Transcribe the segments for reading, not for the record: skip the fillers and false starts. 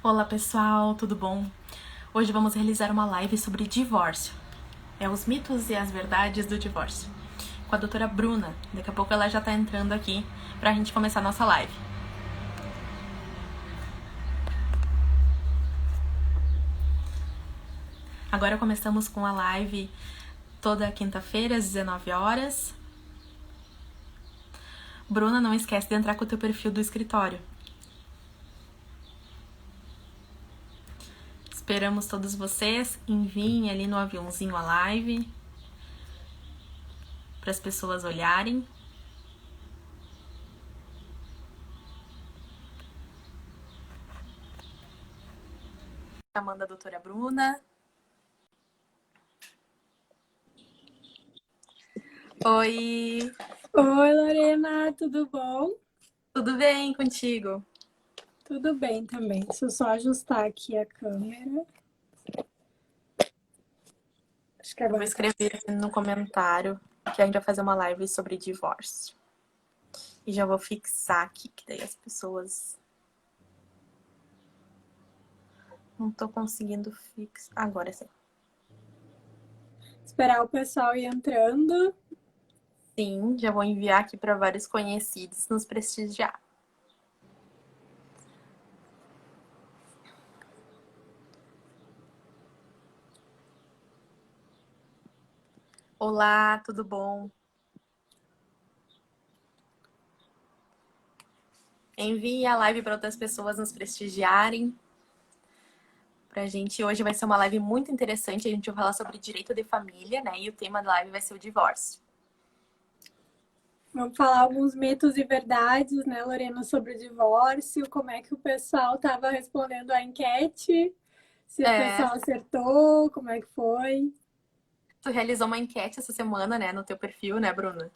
Olá pessoal, tudo bom? Hoje vamos realizar uma live sobre divórcio. Os mitos e as verdades do divórcio. Com a doutora Bruna. Daqui a pouco ela já tá entrando aqui pra gente começar a nossa live. Agora começamos com a live toda quinta-feira às 19 horas. Bruna, não esquece de entrar com o teu perfil do escritório. Esperamos todos vocês. Enviem ali no aviãozinho a live para as pessoas olharem. Chamando a doutora Bruna. Oi! Oi, Lorena, tudo bom? Tudo bem contigo? Tudo bem também. Deixa eu só ajustar aqui a câmera. Acho que Eu vou agora tá. escrever no comentário que a gente vai fazer uma live sobre divórcio. E já vou fixar aqui, que daí as pessoas... Não tô conseguindo fixar. Agora sim. Esperar o pessoal ir entrando. Sim, já vou enviar aqui para vários conhecidos nos prestigiar. Olá, tudo bom? Envie a live para outras pessoas nos prestigiarem. Pra gente, hoje vai ser uma live muito interessante. A gente vai falar sobre direito de família, né? E o tema da live vai ser o divórcio. Vamos falar alguns mitos e verdades, né, Lorena, sobre o divórcio, como é que o pessoal estava respondendo a enquete, se o pessoal acertou, como é que foi. Tu realizou uma enquete essa semana, né? No teu perfil, né, Bruna?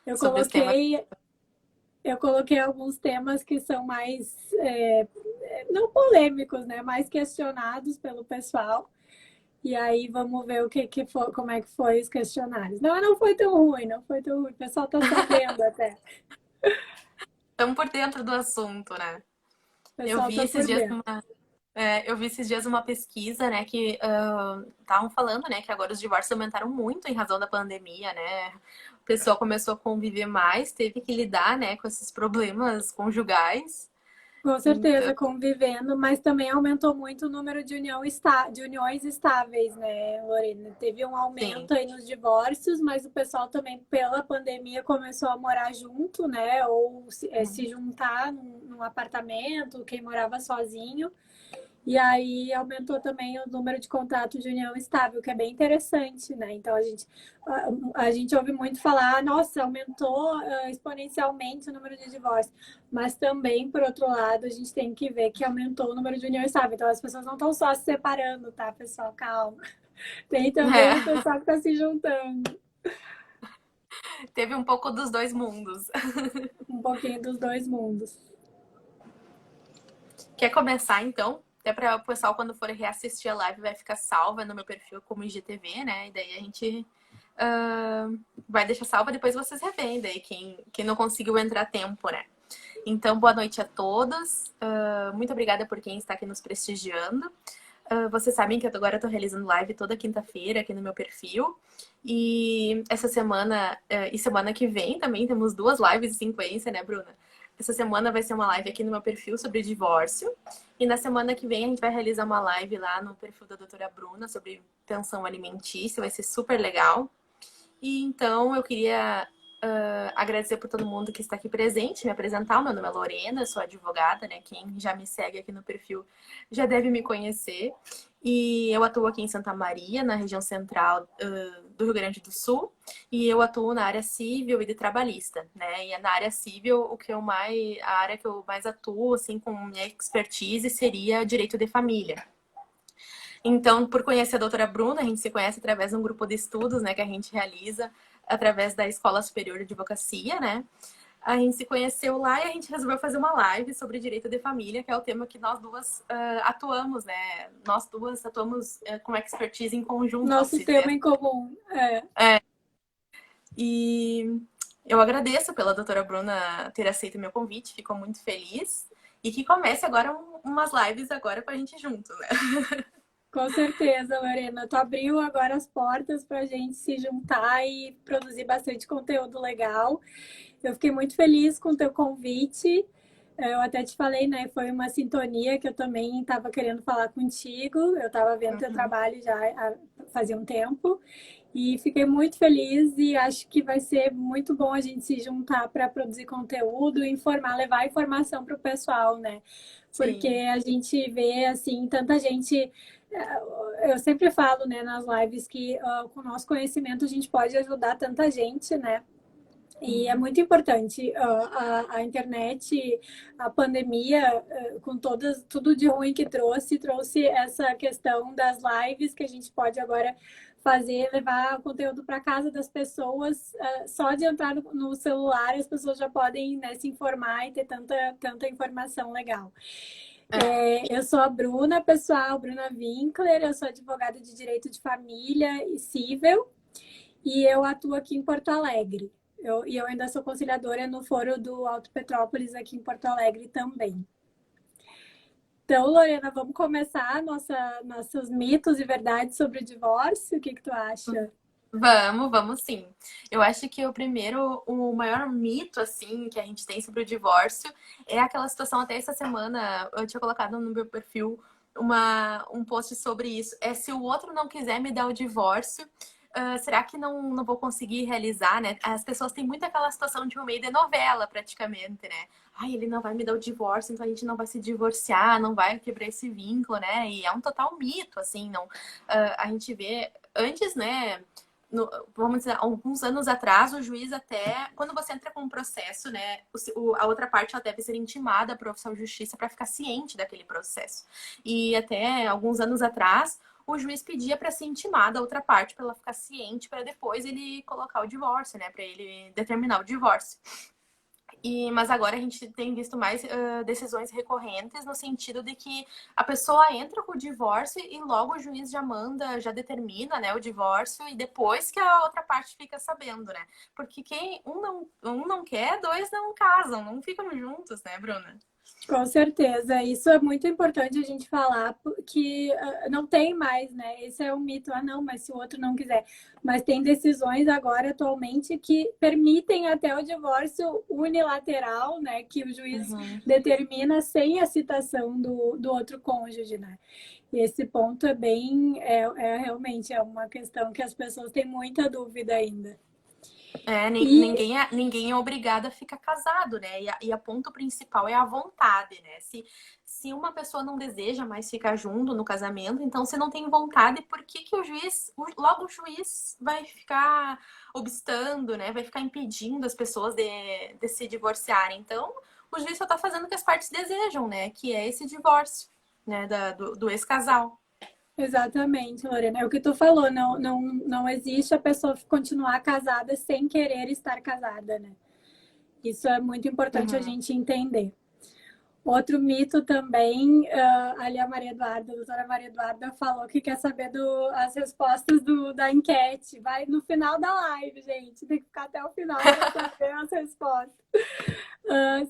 Eu Sobre os temas. coloquei, eu coloquei alguns temas que são mais, não polêmicos, né, mais questionados pelo pessoal. E aí vamos ver o que foi, como é que foi os questionários. Não, não foi tão ruim, não foi tão ruim. O pessoal tá sabendo até. Estamos por dentro do assunto, né? O Eu pessoal vi tá esses por dias dentro. eu vi esses dias uma pesquisa, né, que estavam falando, né, que agora os divórcios aumentaram muito em razão da pandemia, né? O pessoal começou a conviver mais, teve que lidar, né, com esses problemas conjugais. Com Então, certeza, convivendo, mas também aumentou muito o número de, de uniões estáveis, né, Lorena? Teve um sim, aumento aí nos divórcios, mas o pessoal também, pela pandemia, começou a morar junto, né? Ou se juntar num apartamento, quem morava sozinho. E aí aumentou também o número de contratos de união estável, que é bem interessante, né? Então a gente ouve muito falar, nossa, aumentou exponencialmente o número de divórcios. Mas também, por outro lado, a gente tem que ver que aumentou o número de união estável. Então as pessoas não estão só se separando, tá, pessoal? Calma. Tem também o é, pessoal que está se juntando. teve um pouco dos dois mundos. Um pouquinho dos dois mundos. Quer começar, então? Até para o pessoal, quando for reassistir a live, vai ficar salva no meu perfil como IGTV, né? E daí a gente vai deixar salva, depois vocês revêem, daí quem não conseguiu entrar a tempo, né? Então, boa noite a todos. Muito obrigada por quem está aqui nos prestigiando. Vocês sabem que agora eu estou realizando live toda quinta-feira aqui no meu perfil. E essa semana e semana que vem também temos duas lives em sequência, né, Bruna? Essa semana vai ser uma live aqui no meu perfil sobre divórcio. E na semana que vem a gente vai realizar uma live lá no perfil da doutora Bruna sobre pensão alimentícia. Vai ser super legal. E então eu queria agradecer por todo mundo que está aqui presente, me apresentar. O meu nome é Lorena, eu sou advogada, né? Quem já me segue aqui no perfil já deve me conhecer. E eu atuo aqui em Santa Maria, na região central do Rio Grande do Sul, e eu atuo na área civil e de trabalhista, né? E na área civil, a área que eu mais atuo, assim, com minha expertise seria direito de família. Então, por conhecer a doutora Bruna, a gente se conhece através de um grupo de estudos, né, que a gente realiza através da Escola Superior de Advocacia, né? A gente se conheceu lá e a gente resolveu fazer uma live sobre direito de família, que é o tema que nós duas atuamos, né? Nós duas atuamos com expertise em conjunto, vamos Nosso dizer. tema em comum. É. E eu agradeço pela doutora Bruna ter aceito o meu convite, ficou muito feliz. E que comece agora umas lives agora pra gente junto, né? Com certeza, Lorena. Tu abriu agora as portas para a gente se juntar e produzir bastante conteúdo legal. Eu fiquei muito feliz com o teu convite. Eu até te falei, né? Foi uma sintonia que eu também estava querendo falar contigo. Eu estava vendo teu Uhum. trabalho já fazia um tempo. E fiquei muito feliz e acho que vai ser muito bom a gente se juntar para produzir conteúdo, informar, levar informação para o pessoal, né? Porque Sim. a gente vê, assim, tanta gente. Eu sempre falo, né, nas lives que com o nosso conhecimento a gente pode ajudar tanta gente, né? E é Uhum. muito importante a internet, a pandemia, com tudo de ruim que trouxe essa questão das lives que a gente pode agora fazer, levar conteúdo para casa das pessoas. Só de entrar no celular, as pessoas já podem, né, se informar e ter tanta informação legal. É. Eu sou a Bruna, pessoal, Bruna Winkler, eu sou advogada de direito de família e civil e eu atuo aqui em Porto Alegre. Eu ainda sou conciliadora no Foro do Alto Petrópolis aqui em Porto Alegre também. Então, Lorena, vamos começar nossos mitos e verdades sobre o divórcio? O que tu acha? Vamos sim. Eu acho que o maior mito, assim, que a gente tem sobre o divórcio é aquela situação, até essa semana eu tinha colocado no meu perfil um post sobre isso. É se o outro não quiser me dar o divórcio, será que não vou conseguir realizar, né? As pessoas têm muito aquela situação de um meio de novela, praticamente, né? Ai, ele não vai me dar o divórcio, então a gente não vai se divorciar, não vai quebrar esse vínculo, né? E é um total mito, assim, não. A gente vê antes, né? Vamos dizer, alguns anos atrás, o juiz até, quando você entra com um processo, né, a outra parte ela deve ser intimada para o oficial de justiça para ficar ciente daquele processo. E até alguns anos atrás, o juiz pedia para ser intimada a outra parte para ela ficar ciente, para depois ele colocar o divórcio, né, para ele determinar o divórcio. Mas agora a gente tem visto mais decisões recorrentes no sentido de que a pessoa entra com o divórcio e logo o juiz já manda, já determina, né, o divórcio e depois que a outra parte fica sabendo, né? Porque um não quer, dois não casam, não ficam juntos, né, Bruna? Com certeza, isso é muito importante a gente falar, que não tem mais, né? Esse é um mito, não, mas se o outro não quiser. Mas tem decisões agora, atualmente, que permitem até o divórcio unilateral, né? Que o juiz Uhum. determina sem a citação do outro cônjuge, né? E esse ponto realmente é uma questão que as pessoas têm muita dúvida ainda. E Ninguém é obrigado a ficar casado, né? E a ponto principal é a vontade, né? Se uma pessoa não deseja mais ficar junto no casamento, então se não tem vontade, por que logo o juiz vai ficar obstando, né? Vai ficar impedindo as pessoas de se divorciarem. Então, o juiz só tá fazendo o que as partes desejam, né? Que é esse divórcio, né? Do ex-casal. Exatamente, Lorena. É o que tu falou, não existe a pessoa continuar casada sem querer estar casada, né? Isso é muito importante a Uhum. gente entender. Outro mito também, ali a doutora Maria Eduarda falou que quer saber as respostas da enquete. Vai no final da live, gente. Tem que ficar até o final para saber as respostas.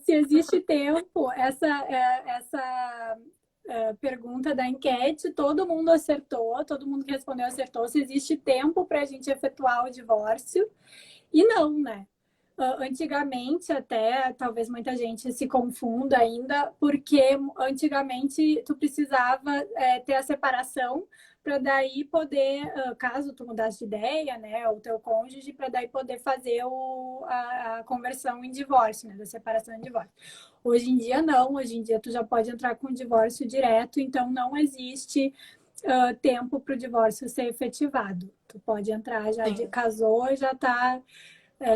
Se existe tempo, essa pergunta da enquete, todo mundo acertou, todo mundo que respondeu acertou. Se existe tempo para a gente efetuar o divórcio. E não, né? Antigamente, até talvez muita gente se confunda ainda, porque antigamente tu precisava ter a separação para daí poder, caso tu mudasse de ideia, né, o teu cônjuge, para daí poder fazer a conversão em divórcio, né, da separação em divórcio. Hoje em dia não, hoje em dia tu já pode entrar com o divórcio direto, então não existe tempo para o divórcio ser efetivado. Tu pode entrar, Sim. casou,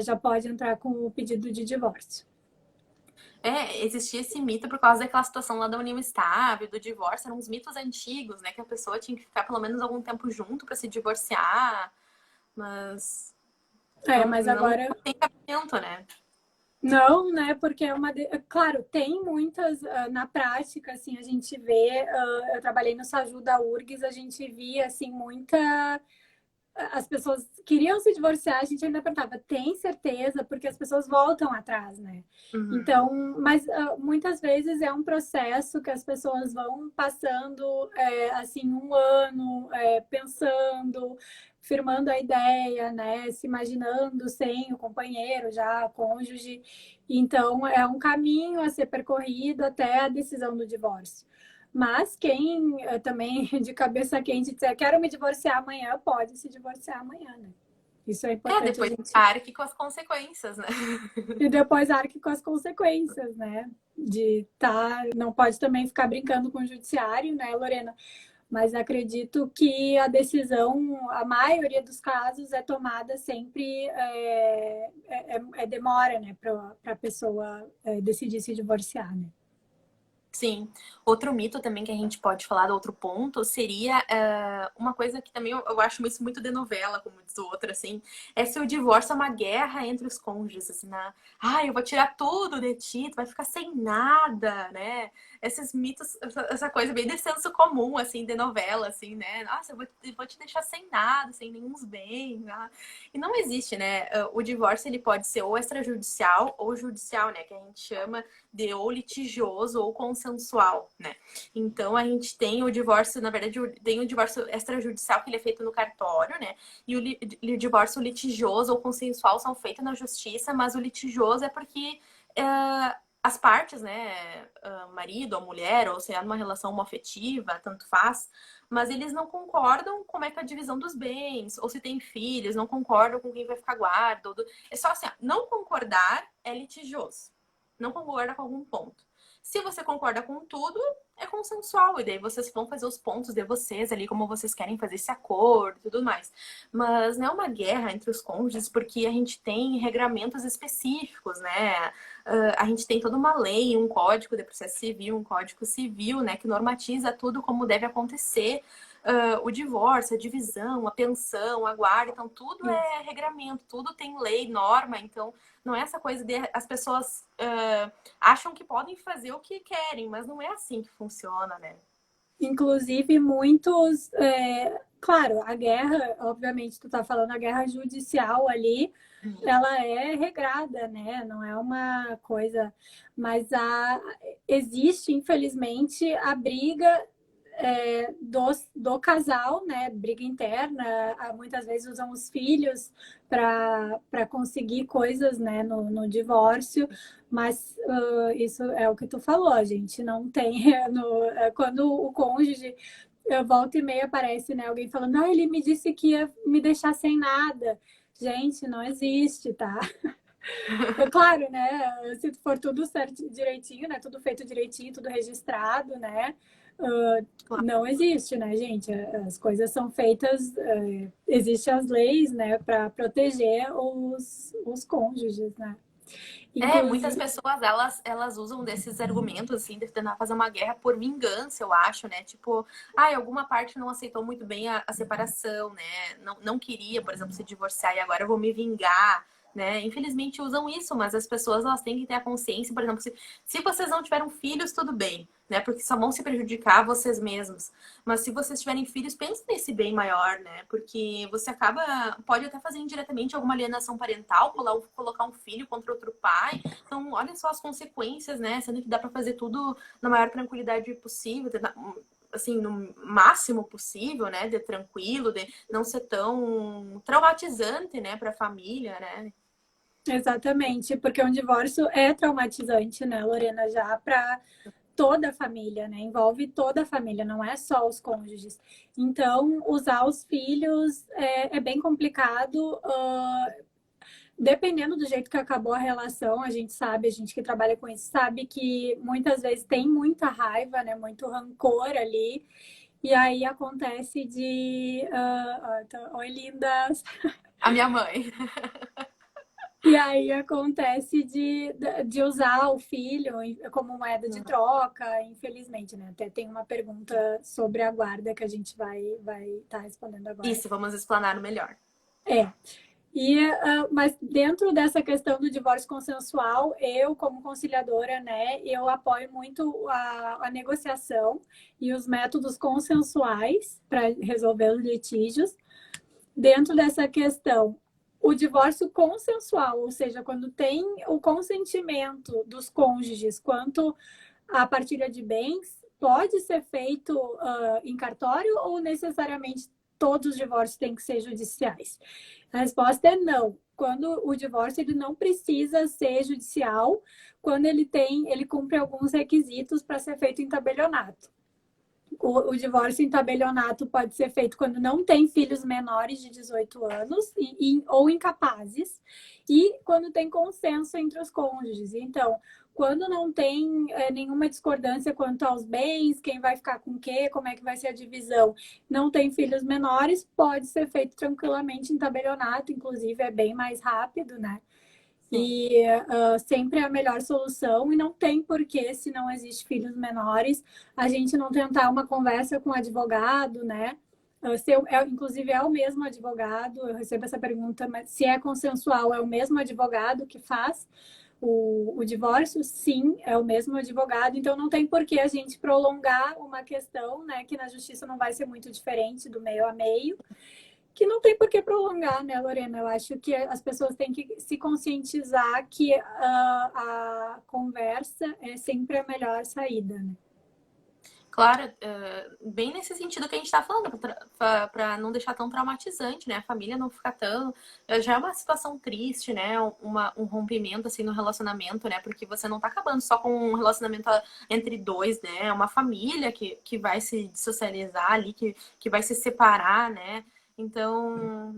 já pode entrar com o pedido de divórcio. Existia esse mito por causa daquela situação lá da união estável, do divórcio, eram uns mitos antigos, né? Que a pessoa tinha que ficar pelo menos algum tempo junto para se divorciar, mas Mas não agora tem cabimento, né? não, né? Porque claro, tem muitas na prática, assim, a gente vê. Eu trabalhei no Saju da URGS, a gente via assim muita as pessoas queriam se divorciar, a gente ainda perguntava, tem certeza? Porque as pessoas voltam atrás, né? Uhum. Então, mas muitas vezes é um processo que as pessoas vão passando, assim, um ano pensando, firmando a ideia, né? Se imaginando sem o companheiro, já cônjuge. Então, é um caminho a ser percorrido até a decisão do divórcio. Mas quem também de cabeça quente disser quero me divorciar amanhã, pode se divorciar amanhã, né? Isso é importante a Depois gente. arque com as consequências, né? E depois arque com as consequências, né? De tá, não pode também ficar brincando com o judiciário, né, Lorena? Mas acredito que a decisão, a maioria dos casos, é tomada sempre demora, né, para a pessoa decidir se divorciar, né? Sim. Outro mito também que a gente pode falar do outro ponto seria uma coisa que também eu acho isso muito de novela, como diz o outro, assim, é se o divórcio é uma guerra entre os cônjuges, assim, eu vou tirar tudo de ti, tu vai ficar sem nada, né? Esses mitos, essa coisa bem de senso comum, assim, de novela, assim, né? Nossa, eu vou te deixar sem nada, sem nenhum bens, né? E não existe, né? O divórcio, ele pode ser ou extrajudicial ou judicial, né? Que a gente chama de ou litigioso ou consensual, né? Então a gente tem o divórcio, na verdade, tem o divórcio extrajudicial que ele é feito no cartório, né? E o divórcio litigioso ou consensual são feitos na justiça, mas o litigioso é porque as partes, né, marido ou mulher, ou se é numa relação homoafetiva, tanto faz, mas eles não concordam como é que é a divisão dos bens, ou se tem filhos, não concordam com quem vai ficar guarda. É só assim, não concordar é litigioso. Não concorda com algum ponto. Se você concorda com tudo, é consensual. E daí vocês vão fazer os pontos de vocês ali, como vocês querem fazer esse acordo e tudo mais. Mas não é uma guerra entre os cônjuges, porque a gente tem regramentos específicos, né? A gente tem toda uma lei, um código de processo civil, um código civil, né? Que normatiza tudo como deve acontecer. O divórcio, a divisão, a pensão, a guarda, então tudo é regramento, tudo tem lei, norma, então não é essa coisa de as pessoas acham que podem fazer o que querem, mas não é assim que funciona, né? Inclusive, muitos. Claro, a guerra, obviamente, tu está falando a guerra judicial ali, ela é regrada, né? Não é uma coisa. Mas existe, infelizmente, a briga do casal, né? Briga interna. Muitas vezes usam os filhos para conseguir coisas, né? No divórcio. Mas isso é o que tu falou, a gente não tem. Quando o cônjuge volta e meia aparece, né? Alguém falando, ele me disse que ia me deixar sem nada. Gente, não existe, tá? É claro, né? Se for tudo certo, direitinho, né? Tudo feito direitinho, tudo registrado, né? Não existe, né, gente? As coisas são feitas, existem as leis, né, para proteger os cônjuges, né? Muitas Inclusive, pessoas, elas usam desses argumentos, assim, de tentar fazer uma guerra por vingança, eu acho, né? Tipo, alguma parte não aceitou muito bem a separação, né? Não queria, por exemplo, se divorciar e agora eu vou me vingar, né? Infelizmente usam isso, mas as pessoas, elas têm que ter a consciência, por exemplo, se vocês não tiveram filhos, tudo bem, né? Porque só vão se prejudicar vocês mesmos. Mas se vocês tiverem filhos, pense nesse bem maior, né? Porque você pode até fazer indiretamente alguma alienação parental, colocar um filho contra outro pai. Então, olha só as consequências, né? Sendo que dá para fazer tudo na maior tranquilidade possível, assim, no máximo possível, né? De tranquilo, de não ser tão traumatizante, né, para a família, né? exatamente, porque um divórcio é traumatizante, né, Lorena, já para toda a família, né? Envolve toda a família, não é só os cônjuges. Então, usar os filhos é bem complicado. Dependendo do jeito que acabou a relação, a gente sabe, a gente que trabalha com isso, sabe que muitas vezes tem muita raiva, né? Muito rancor ali. E aí acontece de. Oi, lindas! A minha mãe. E aí acontece de usar o filho como moeda de troca, infelizmente, né? Até tem uma pergunta sobre a guarda que a gente vai estar respondendo agora. Isso, vamos explanar melhor. É. Mas dentro dessa questão do divórcio consensual, eu, como conciliadora, né, eu apoio muito a negociação e os métodos consensuais para resolver os litígios. dentro dessa questão, o divórcio consensual, ou seja, quando tem o consentimento dos cônjuges quanto à partilha de bens, pode ser feito em cartório ou necessariamente todos os divórcios têm que ser judiciais? A resposta é não. Quando o divórcio ele não precisa ser judicial, quando ele cumpre alguns requisitos para ser feito em tabelionato. O divórcio em tabelionato pode ser feito quando não tem filhos menores de 18 anos ou incapazes, e quando tem consenso entre os cônjuges. Então, quando não tem nenhuma discordância quanto aos bens, quem vai ficar com o quê, como é que vai ser a divisão, não tem filhos menores, pode ser feito tranquilamente em tabelionato, inclusive é bem mais rápido, né? E sempre é a melhor solução, e não tem porquê, se não existe filhos menores, a gente não tentar uma conversa com o advogado, né? Inclusive é o mesmo advogado, eu recebo essa pergunta, mas se é consensual, é o mesmo advogado que faz o divórcio? Sim, é o mesmo advogado, então não tem porquê a gente prolongar uma questão, né? Que na justiça não vai ser muito diferente do meio a meio, que não tem por que prolongar, né, Lorena? Eu acho que as pessoas têm que se conscientizar que a conversa é sempre a melhor saída, né? Claro, bem nesse sentido que a gente está falando, para não deixar tão traumatizante, né? A família não ficar tão. Já é uma situação triste, né? Um rompimento assim no relacionamento, né? Porque você não está acabando só com um relacionamento entre dois, né? É uma família que vai se dissocializar ali, que vai se separar, né? Então,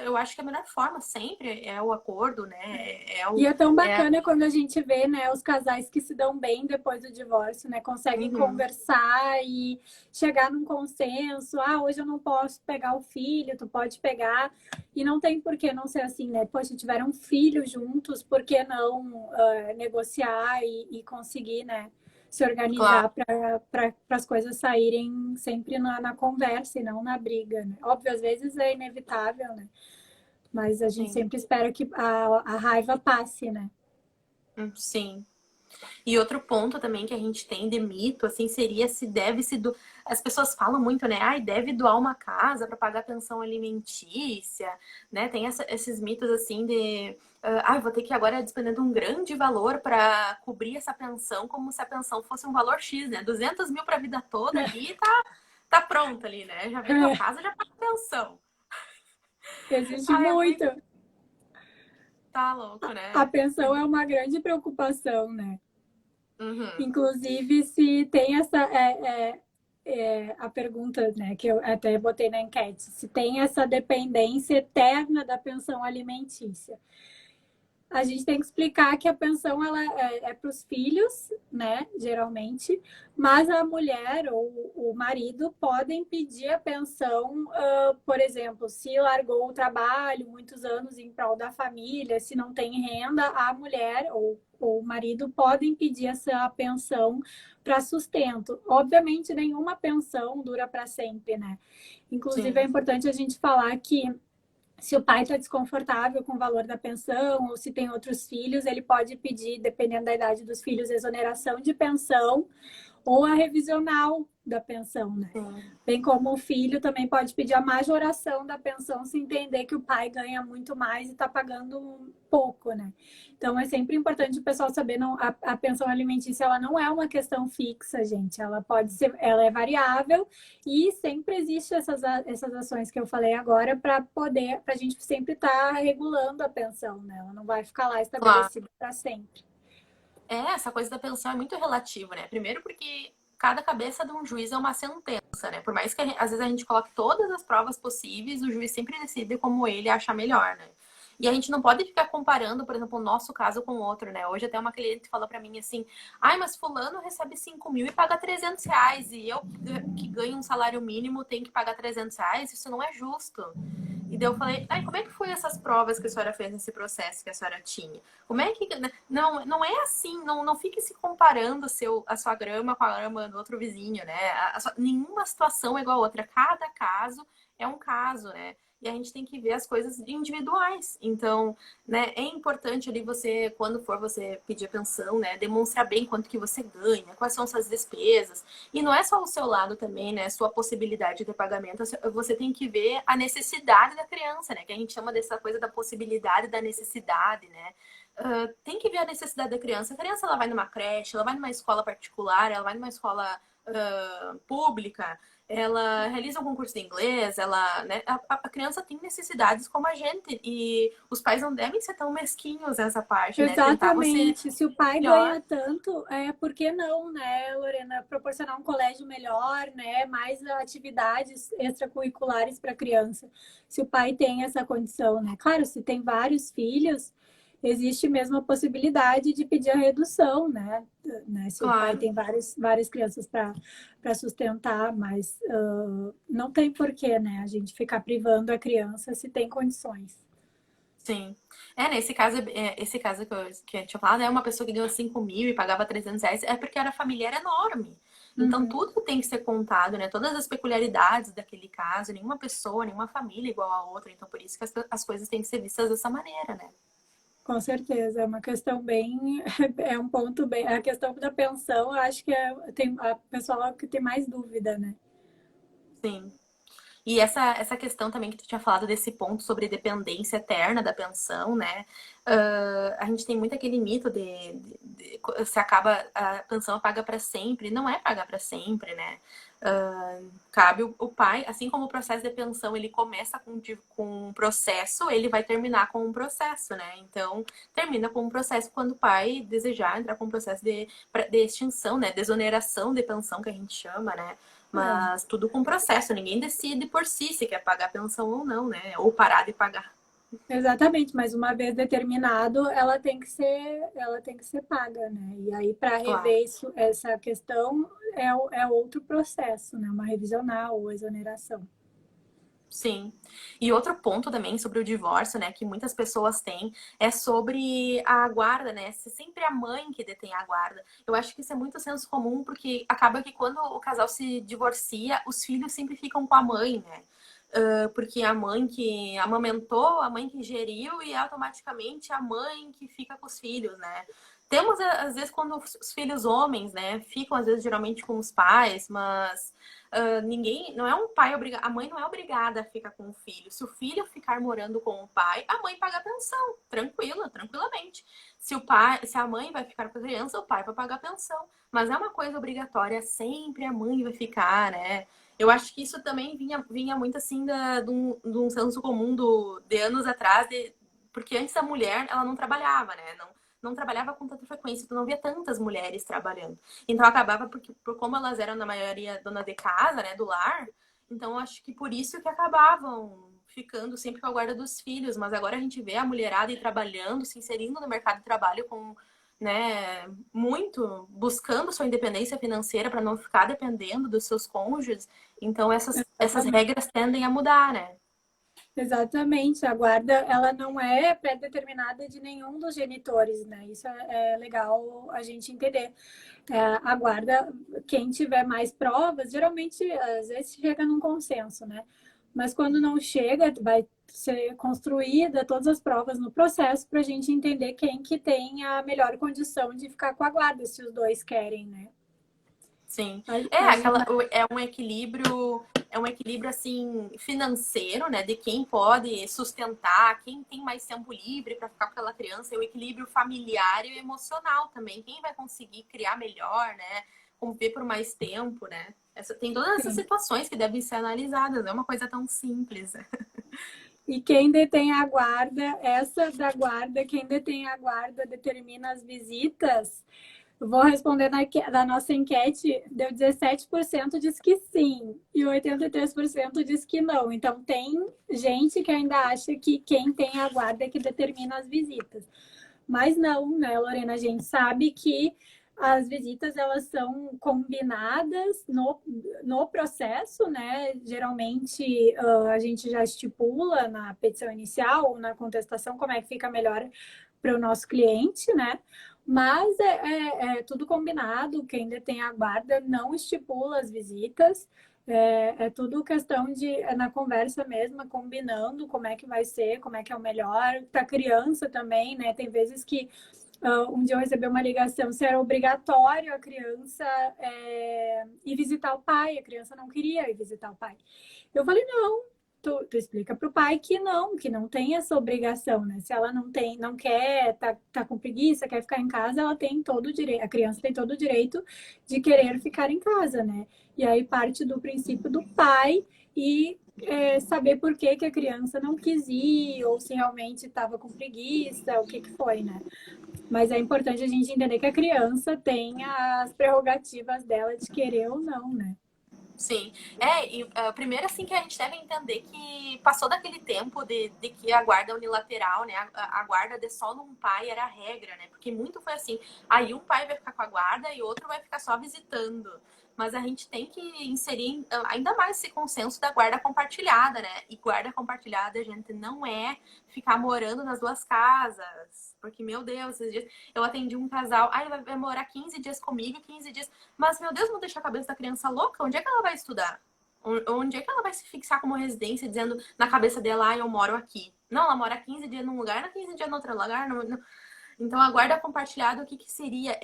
eu acho que a melhor forma sempre é o acordo, né? E é tão bacana quando a gente vê, né, os casais que se dão bem depois do divórcio, né? Conseguem conversar e chegar num consenso. Ah, hoje eu não posso pegar o filho, tu pode pegar. E não tem por que não ser assim, né? Poxa, tiveram um filho juntos, por que não negociar e conseguir, né? Se organizar para as coisas saírem sempre na conversa e não na briga, né? Óbvio, às vezes é inevitável, né? Mas a gente sempre espera que a raiva passe, né? Sim. E outro ponto também que a gente tem de mito, assim, seria se deve se do... As pessoas falam muito, né? Ai, deve doar uma casa para pagar pensão alimentícia, né? Tem esses mitos, assim, de... Ai, vou ter que agora despender de um grande valor para cobrir essa pensão, como se a pensão fosse um valor X, né? 200 mil para a vida toda ali, tá pronto ali, né? Já vendeu a casa, já paga pensão. Existe muito. Tá louco, né? A pensão é uma grande preocupação, né? Inclusive, se tem a pergunta, né, que eu até botei na enquete, se tem essa dependência eterna da pensão alimentícia. A gente tem que explicar que a pensão ela é para os filhos, né, geralmente, mas a mulher ou o marido podem pedir a pensão, por exemplo, se largou o trabalho muitos anos em prol da família, se não tem renda, a mulher ou o marido podem pedir essa pensão para sustento. Obviamente, nenhuma pensão dura para sempre, né? Inclusive, Sim. É importante a gente falar que se o pai está desconfortável com o valor da pensão ou se tem outros filhos, ele pode pedir, dependendo da idade dos filhos, exoneração de pensão ou a revisional da pensão, né? Bem como o filho também pode pedir a majoração da pensão se entender que o pai ganha muito mais e está pagando pouco, né? Então é sempre importante o pessoal saber, não, a pensão alimentícia ela não é uma questão fixa, gente. Ela pode ser, ela é variável e sempre existe essas ações que eu falei agora para a gente sempre estar regulando a pensão, né? Ela não vai ficar lá estabelecida para sempre. Essa coisa da pensão é muito relativa, né? Primeiro porque cada cabeça de um juiz é uma sentença, né? Por mais que às vezes a gente coloque todas as provas possíveis, o juiz sempre decide como ele acha melhor, né? E a gente não pode ficar comparando, por exemplo, o nosso caso com o outro, né? Hoje até uma cliente falou pra mim assim, ai, mas fulano recebe 5 mil e paga 300 reais, e eu que ganho um salário mínimo tenho que pagar 300 reais, isso não é justo. E daí eu falei, ai, como é que foi essas provas que a senhora fez nesse processo que a senhora tinha? Como é que... Não é assim, não fique se comparando a sua grama com a grama do outro vizinho, né? Nenhuma situação é igual a outra. Cada caso é um caso, né? e a gente tem que ver as coisas individuais. Então, né, é importante ali você, quando for você pedir a pensão, né, demonstrar bem quanto que você ganha, quais são suas despesas. E não é só o seu lado também, né, sua possibilidade de pagamento, você tem que ver a necessidade da criança, né, que a gente chama dessa coisa da possibilidade da necessidade, né. Tem que ver a necessidade da criança. A criança, ela vai numa creche, ela vai numa escola particular, ela vai numa escola pública, ela realiza um concurso de inglês, ela, né, a criança tem necessidades como a gente, e os pais não devem ser tão mesquinhos nessa parte, né? Tentar você Exatamente. Se o pai melhor. ganha tanto, por que não, né, Lorena, proporcionar um colégio melhor, né, mais atividades extracurriculares para a criança, se o pai tem essa condição, né? Claro, se tem vários filhos, existe mesmo a possibilidade de pedir a redução, né? Se o pai Claro, tem várias crianças para sustentar, mas não tem porquê, né, a gente ficar privando a criança se tem condições. sim. Nesse caso, esse caso que eu tinha falado, é uma pessoa que ganhou 5 mil e pagava R$ 300, é porque era família era enorme. Então, Uhum. tudo tem que ser contado, né? Todas as peculiaridades daquele caso, nenhuma pessoa, nenhuma família é igual a outra. Então, por isso que as coisas têm que ser vistas dessa maneira, né? Com certeza, é uma questão bem, é um ponto bem, a questão da pensão, eu acho que tem a pessoal que tem mais dúvida, né? Sim. E essa questão também que tu tinha falado desse ponto sobre dependência eterna da pensão, né? A gente tem muito aquele mito de se acaba a pensão é paga para sempre. Não é paga para sempre, né? Cabe o pai, assim como o processo de pensão ele começa com um processo, ele vai terminar com um processo, né? Então, termina com um processo quando o pai desejar entrar com um processo de extinção, né? Desoneração de pensão, que a gente chama, né? É, Mas tudo com processo, ninguém decide por si se quer pagar pensão ou não, né? Ou parar de pagar. exatamente, mas uma vez determinado, ela tem que ser paga, né? E aí, para Claro. rever essa questão, é outro processo, né? Uma revisional ou exoneração. Sim. E outro ponto também sobre o divórcio, né, que muitas pessoas têm, é sobre a guarda, né? Se sempre é a mãe que detém a guarda. Eu acho que isso é muito senso comum, porque acaba que quando o casal se divorcia, os filhos sempre ficam com a mãe, né? Porque a mãe que amamentou, a mãe que geriu e automaticamente a mãe que fica com os filhos, né? Temos, às vezes, quando os filhos homens, né, ficam, às vezes, geralmente com os pais, mas ninguém, não é um pai obrigado, a mãe não é obrigada a ficar com o filho. Se o filho ficar morando com o pai, a mãe paga a pensão, tranquilamente. Se a mãe vai ficar com a criança, o pai vai pagar a pensão. Mas é uma coisa obrigatória, sempre a mãe vai ficar, né? Eu acho que isso também vinha muito assim de um senso comum de anos atrás, porque antes a mulher ela não trabalhava, né? Não trabalhava com tanta frequência, tu não via tantas mulheres trabalhando. Então acabava por como elas eram na maioria dona de casa, né, do lar, então acho que por isso que acabavam ficando sempre com a guarda dos filhos, mas agora a gente vê a mulherada ir trabalhando, se inserindo no mercado de trabalho com, né, muito buscando sua independência financeira para não ficar dependendo dos seus cônjuges. Então essas Exatamente. regras tendem a mudar, né? Exatamente, a guarda ela não é pré-determinada de nenhum dos genitores, né? Isso é legal a gente entender. A guarda, quem tiver mais provas, geralmente às vezes chega num consenso, né? Mas quando não chega, vai ser construída todas as provas no processo para a gente entender quem que tem a melhor condição de ficar com a guarda, se os dois querem, né? Sim. Mas É um equilíbrio assim financeiro, né, de quem pode sustentar, quem tem mais tempo livre para ficar com aquela criança, é o equilíbrio familiar e emocional também, quem vai conseguir criar melhor, né, conviver por mais tempo, né? Tem todas essas sim. situações que devem ser analisadas, não é uma coisa tão simples. E quem detém a guarda, essa da guarda, quem detém a guarda determina as visitas. Eu vou responder na nossa enquete, deu 17% diz que sim e 83% diz que não. Então, tem gente que ainda acha que quem tem a guarda é que determina as visitas. Mas não, né, Lorena? A gente sabe que as visitas elas são combinadas no processo, né? Geralmente a gente já estipula na petição inicial ou na contestação como é que fica melhor para o nosso cliente, né? Mas é tudo combinado, quem detém a guarda não estipula as visitas. É tudo questão de, na conversa mesmo, combinando como é que vai ser, como é que é o melhor. Para criança também, né? Tem vezes que um dia eu recebi uma ligação se era obrigatório a criança ir visitar o pai. A criança não queria ir visitar o pai. Eu falei, não, tu explica para o pai que não tem essa obrigação, né? Se ela não quer, tá com preguiça, quer ficar em casa, ela tem todo o direito, a criança tem todo o direito de querer ficar em casa, né? E aí parte do princípio do pai e saber por que que a criança não quis ir, ou se realmente estava com preguiça, o que que foi, né? Mas é importante a gente entender que a criança tem as prerrogativas dela de querer ou não, né? Sim. Primeiro, assim, que a gente deve entender que passou daquele tempo de que a guarda unilateral, né? A guarda de só num pai era a regra, né? Porque muito foi assim, aí um pai vai ficar com a guarda e outro vai ficar só visitando. Mas a gente tem que inserir ainda mais esse consenso da guarda compartilhada, né? E guarda compartilhada, gente, não é ficar morando nas duas casas. Porque, meu Deus, esses dias eu atendi um casal, vai morar 15 dias comigo, 15 dias. Mas, meu Deus, não deixa a cabeça da criança louca? Onde é que ela vai estudar? Onde é que ela vai se fixar como residência, dizendo na cabeça dela, eu moro aqui? Não, ela mora 15 dias num lugar, 15 dias no outro lugar. Não. Então, a guarda compartilhada, o que seria?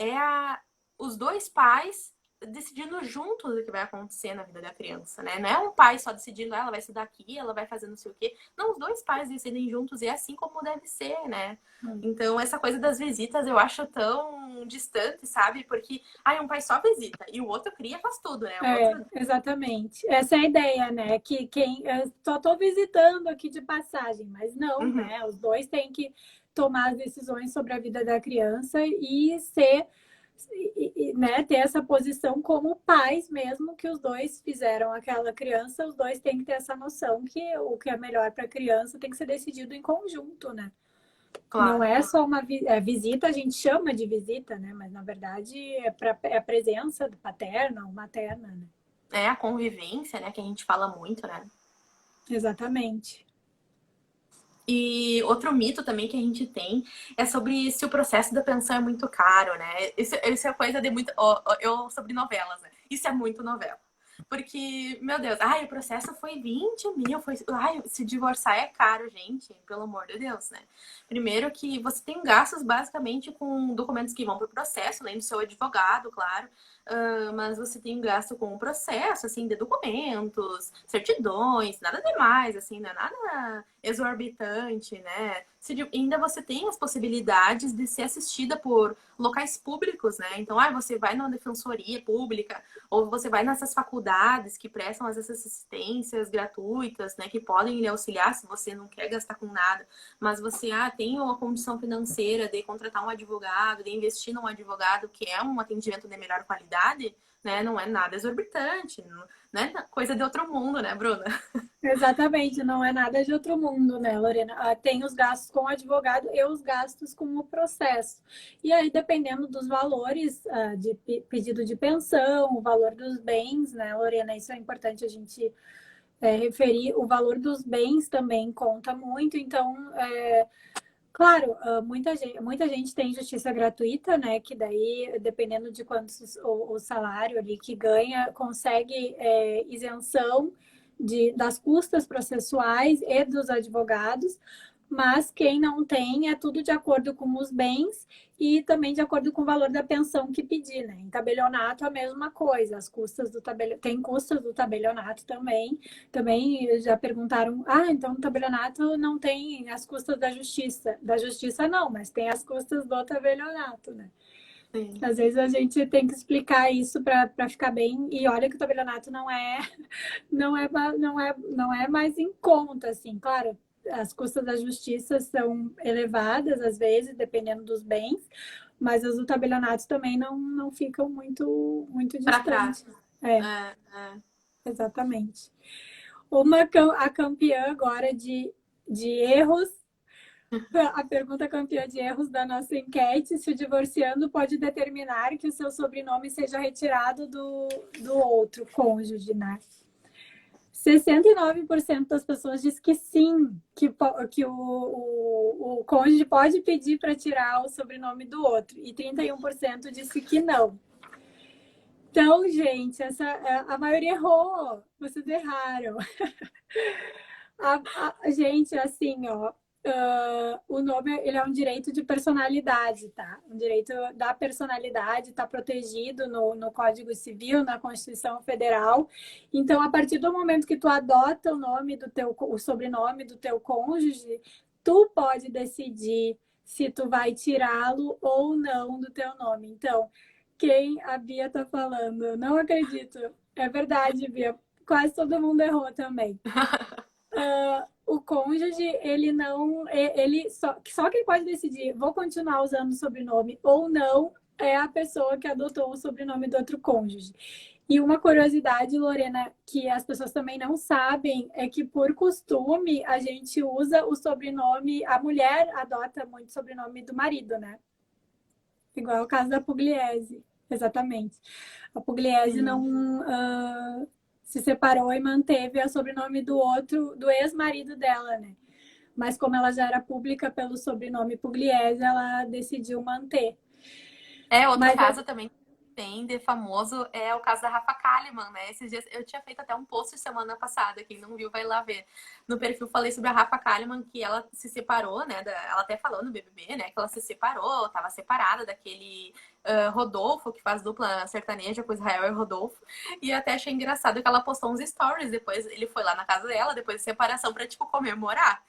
Os dois pais decidindo juntos o que vai acontecer na vida da criança, né? Não é um pai só decidindo, ela vai estudar aqui, ela vai fazer não sei o quê. Não, os dois pais decidem juntos e é assim como deve ser, né? Então, essa coisa das visitas eu acho tão distante, sabe? Porque, um pai só visita e o outro cria, faz tudo, né? Exatamente. Essa é a ideia, né? Que eu só estou visitando aqui de passagem, mas não, né? Os dois têm que tomar as decisões sobre a vida da criança e ser, né, ter essa posição como pais mesmo, que os dois fizeram aquela criança, os dois têm que ter essa noção que o que é melhor para a criança tem que ser decidido em conjunto, né? Claro. Não é só uma visita, a gente chama de visita, né? Mas na verdade é a presença paterna ou materna, né? É a convivência, né? Que a gente fala muito, né? Exatamente. E outro mito também que a gente tem é sobre se o processo da pensão é muito caro, né? Isso é coisa de muito. Sobre novelas, né? Isso é muito novela. Porque, meu Deus, o processo foi 20 mil, se divorciar é caro, gente, pelo amor de Deus, né? Primeiro que você tem gastos basicamente com documentos que vão para o processo, além do seu advogado, claro. Mas você tem um gasto com o processo, assim, de documentos, certidões, nada demais, assim, não é nada exorbitante, né? Ainda você tem as possibilidades de ser assistida por locais públicos, né? Então, você vai numa defensoria pública, ou você vai nessas faculdades que prestam essas assistências gratuitas, né? Que podem lhe auxiliar se você não quer gastar com nada, mas você tem uma condição financeira de contratar um advogado, de investir num advogado que é um atendimento de melhor qualidade, né? Não é nada exorbitante, não é coisa de outro mundo, né, Bruna? Exatamente, não é nada de outro mundo, né, Lorena? Tem os gastos com o advogado e os gastos com o processo. E aí, dependendo dos valores de pedido de pensão, o valor dos bens, né, Lorena? Isso é importante a gente referir. O valor dos bens também conta muito, então. Claro, muita gente tem justiça gratuita, né? Que daí, dependendo de quantos o salário ali que ganha, consegue isenção das custas processuais e dos advogados, mas quem não tem é tudo de acordo com os bens e também de acordo com o valor da pensão que pedir, né? Em tabelionato a mesma coisa, as custas do tem custas do tabelionato também. Também já perguntaram, então no tabelionato não tem as custas da justiça. Da justiça não, mas tem as custas do tabelionato, né? Sim. Às vezes a gente tem que explicar isso para ficar bem. E olha que o tabelionato não é mais em conta, assim, claro. As custas da justiça são elevadas, às vezes, dependendo dos bens, mas as do tabelionato também não ficam muito distantes. Exatamente. A campeã agora de erros. A pergunta campeã de erros da nossa enquete: se o divorciando pode determinar que o seu sobrenome seja retirado do outro cônjuge, né? 69% das pessoas diz que sim, que o cônjuge pode pedir para tirar o sobrenome do outro, e 31% disse que não. Então, gente, a maioria errou. Vocês erraram. Gente, assim, ó, o nome ele é um direito de personalidade, tá? Um direito da personalidade está protegido no Código Civil, na Constituição Federal. Então, a partir do momento que tu adota o sobrenome do teu cônjuge, tu pode decidir se tu vai tirá-lo ou não do teu nome. Então, quem a Bia tá falando, eu não acredito. É verdade, Bia. Quase todo mundo errou também. O cônjuge, ele não. Ele só quem pode decidir, vou continuar usando o sobrenome ou não, é a pessoa que adotou o sobrenome do outro cônjuge. E uma curiosidade, Lorena, que as pessoas também não sabem, é que por costume a gente usa o sobrenome, a mulher adota muito o sobrenome do marido, né? Igual é o caso da Pugliese, exatamente. A Pugliese não se separou e manteve o sobrenome do outro, do ex-marido dela, né? Mas como ela já era pública pelo sobrenome Pugliese, ela decidiu manter. Outro caso também tem de famoso é o caso da Rafa Kalimann, né? Esses dias eu tinha feito até um post semana passada, quem não viu vai lá ver. No perfil falei sobre a Rafa Kalimann, que ela se separou, né? Ela até falou no BBB, né? Que ela se separou, tava separada daquele Rodolfo, que faz dupla sertaneja com Israel e Rodolfo. E até achei engraçado que ela postou uns stories, depois ele foi lá na casa dela, depois de separação, pra, tipo, comemorar.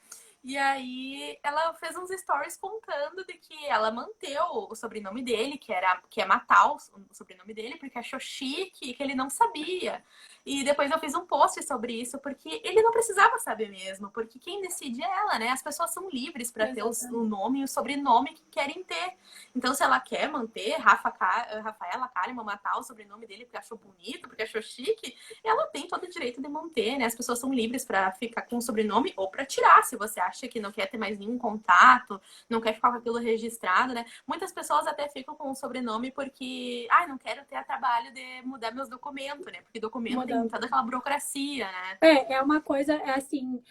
E aí ela fez uns stories contando de que ela manteve o sobrenome dele, que é Matal, o sobrenome dele, porque achou chique, que ele não sabia. E depois eu fiz um post sobre isso, porque ele não precisava saber mesmo, porque quem decide é ela, né? As pessoas são livres para ter o nome e o sobrenome que querem ter. Então, se ela quer manter Rafaela Kalimann, Matal, o sobrenome dele porque achou bonito, porque achou chique, ela tem todo o direito de manter, né? As pessoas são livres para ficar com o sobrenome ou para tirar, se você acha que não quer ter mais nenhum contato, não quer ficar com aquilo registrado, né? Muitas pessoas até ficam com o sobrenome porque, não quero ter trabalho de mudar meus documentos, né? Porque documento tem toda aquela burocracia, né? É uma coisa, assim,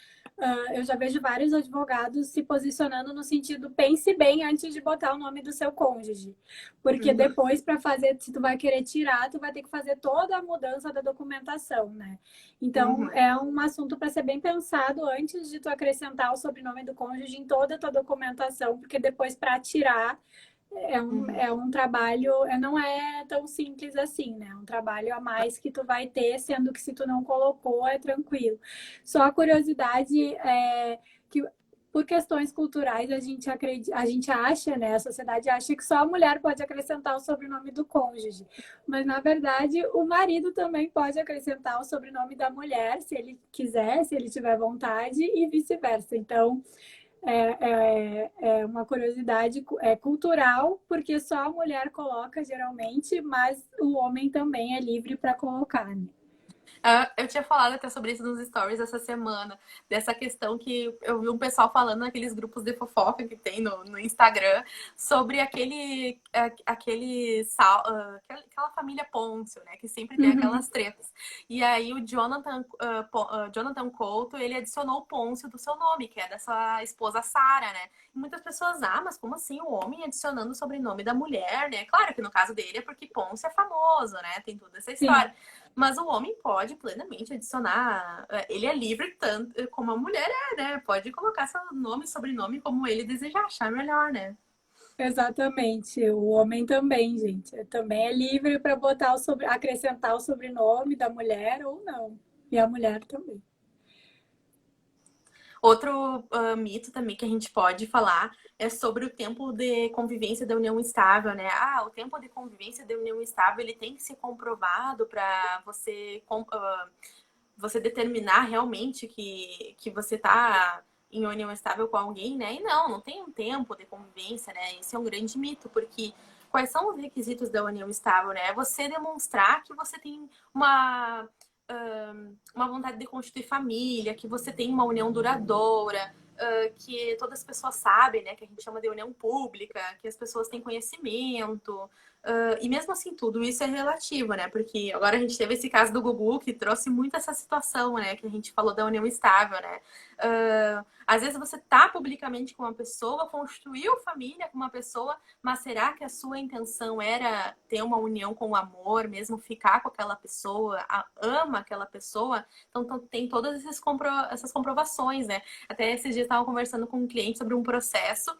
eu já vejo vários advogados se posicionando no sentido, pense bem antes de botar o nome do seu cônjuge. Porque depois, para fazer, se tu vai querer tirar, tu vai ter que fazer toda a mudança da documentação, né? Então, é um assunto para ser bem pensado antes de tu acrescentar o sobrenome do cônjuge em toda a tua documentação, porque depois, para tirar, é um trabalho, não é tão simples assim, né? É um trabalho a mais que tu vai ter, sendo que se tu não colocou, é tranquilo. Só a curiosidade é que por questões culturais a gente acha, né? A sociedade acha que só a mulher pode acrescentar o sobrenome do cônjuge. Mas na verdade, o marido também pode acrescentar o sobrenome da mulher, se ele quiser, se ele tiver vontade, e vice-versa. Então, é uma curiosidade cultural, porque só a mulher coloca geralmente, mas o homem também é livre para colocar, né? Eu tinha falado até sobre isso nos stories essa semana, dessa questão que eu vi um pessoal falando naqueles grupos de fofoca que tem no Instagram, sobre aquela família Pôncio, né? Que sempre tem aquelas tretas. E aí o Jonathan Couto, ele adicionou o Pôncio do seu nome, que é dessa esposa Sara, né? E muitas pessoas, mas como assim o homem adicionando o sobrenome da mulher, né? Claro que no caso dele é porque Pôncio é famoso, né? Tem toda essa história. Sim. Mas o homem pode plenamente adicionar, ele é livre tanto como a mulher né? Pode colocar seu nome e sobrenome como ele desejar, achar melhor, né? Exatamente. O homem também, gente. Também é livre para acrescentar o sobrenome da mulher ou não. E a mulher também. Outro mito também que a gente pode falar é sobre o tempo de convivência da união estável, né? O tempo de convivência da união estável ele tem que ser comprovado para você determinar realmente que você está em união estável com alguém, né? E não tem um tempo de convivência, né? Esse é um grande mito, porque quais são os requisitos da união estável, né? É você demonstrar que você tem uma vontade de constituir família, que você tem uma união duradoura, que todas as pessoas sabem, né? Que a gente chama de união pública, que as pessoas têm conhecimento. E mesmo assim, tudo isso é relativo, né? Porque agora a gente teve esse caso do Gugu que trouxe muito essa situação, né? Que a gente falou da união estável, né? Às vezes você tá publicamente com uma pessoa, construiu família com uma pessoa, mas será que a sua intenção era ter uma união com o amor, mesmo ficar com aquela pessoa, ama aquela pessoa? Então tem todas essas comprovações, né? Até esses dias eu estava conversando com um cliente sobre um processo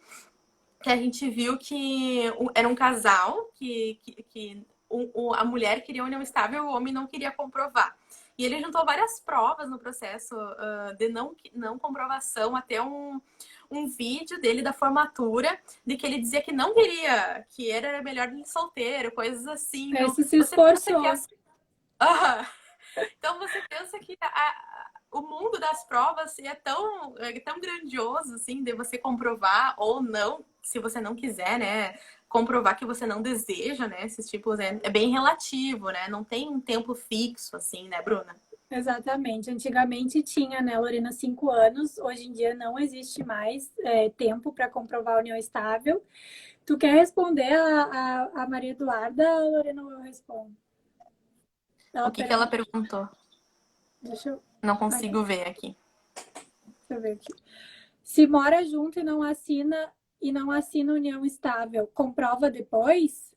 que a gente viu que era um casal que a mulher queria união estável e o homem não queria comprovar. E ele juntou várias provas no processo de não comprovação, até um vídeo dele da formatura, de que ele dizia que não queria, que era melhor ele solteiro, coisas assim. Então, Esse se você pensa esforçou. que então você pensa que o mundo das provas é tão grandioso, assim, de você comprovar ou não, se você não quiser, né? Comprovar que você não deseja, né? Esses tipos é bem relativo, né? Não tem um tempo fixo, assim, né, Bruna? Exatamente. Antigamente tinha, né, Lorena, 5 anos. Hoje em dia não existe mais tempo para comprovar a união estável. Tu quer responder a Maria Eduarda, Lorena, ou eu respondo? O que ela perguntou? Deixa eu... Não Ai, consigo ver aqui. deixa eu ver aqui. Se mora junto e não assina união estável, comprova depois?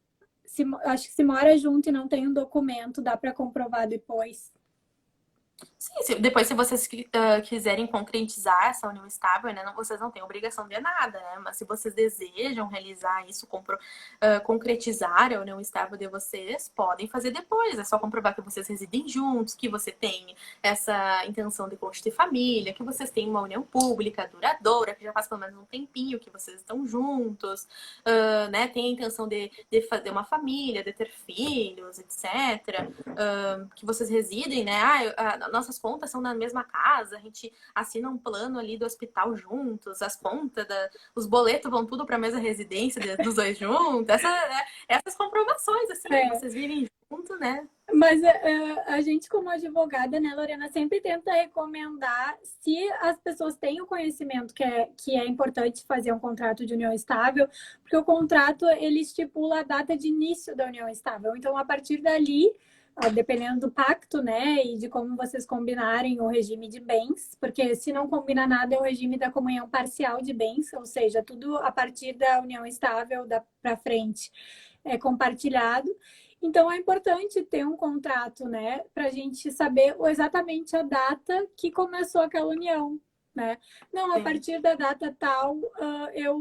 Acho que se mora junto e não tem um documento, dá para comprovar depois. Sim, depois, se vocês quiserem concretizar essa união estável, né, vocês não têm obrigação de nada, né? Mas se vocês desejam realizar isso, concretizar a união estável de vocês, podem fazer depois. É só comprovar que vocês residem juntos, que você tem essa intenção de constituir família, que vocês têm uma união pública duradoura, que já faz pelo menos um tempinho que vocês estão juntos, né? Tem a intenção de fazer uma família, de ter filhos, etc. Que vocês residem, né? Nossas contas são na mesma casa, a gente assina um plano ali do hospital juntos, as contas, os boletos vão tudo para a mesma residência dos dois juntos. Essas comprovações, assim, que vocês vivem junto, né? Mas a gente, como advogada, né, Lorena, sempre tenta recomendar, se as pessoas têm o conhecimento que é importante fazer um contrato de união estável, porque o contrato, ele estipula a data de início da união estável. Então, a partir dali, dependendo do pacto, né, e de como vocês combinarem o regime de bens, porque se não combina nada é o regime da comunhão parcial de bens, ou seja, tudo a partir da união estável para frente é compartilhado. Então é importante ter um contrato, né, para a gente saber exatamente a data que começou aquela união, né? Não, a partir da data tal, eu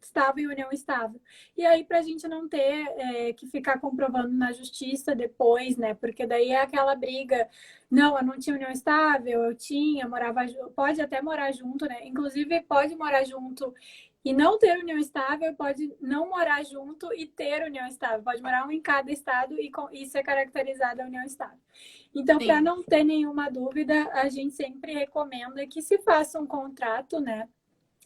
estava em união estável. E aí, para a gente não ter que ficar comprovando na justiça depois, né? Porque daí é aquela briga. Não, eu não tinha união estável, eu tinha, morava, pode até morar junto, né? Inclusive, pode morar junto e não ter união estável, pode não morar junto e ter união estável. Pode morar um em cada estado e ser caracterizada a união estável. Então, para não ter nenhuma dúvida, a gente sempre recomenda que se faça um contrato, né?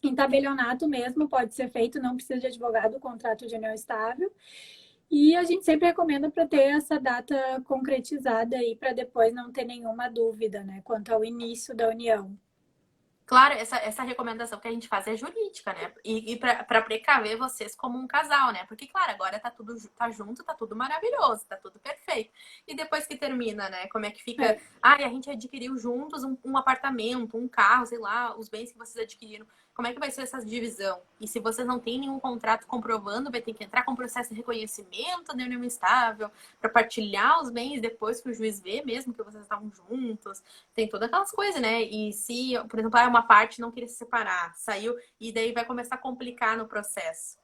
Em tabelionato mesmo pode ser feito, não precisa de advogado, contrato de união estável. E a gente sempre recomenda para ter essa data concretizada aí, para depois não ter nenhuma dúvida, né, quanto ao início da união. Claro, essa recomendação que a gente faz é jurídica, né? E para precaver vocês como um casal, né? Porque, claro, agora tá junto, tá tudo maravilhoso, tá tudo perfeito. E depois que termina, né? Como é que fica? A gente adquiriu juntos um apartamento, um carro, sei lá, os bens que vocês adquiriram. Como é que vai ser essa divisão? E se vocês não têm nenhum contrato comprovando, vai ter que entrar com processo de reconhecimento da união estável para partilhar os bens depois que o juiz vê, mesmo que vocês estavam juntos. Tem todas aquelas coisas, né? E se, por exemplo, uma parte não queria se separar, saiu, e daí vai começar a complicar no processo.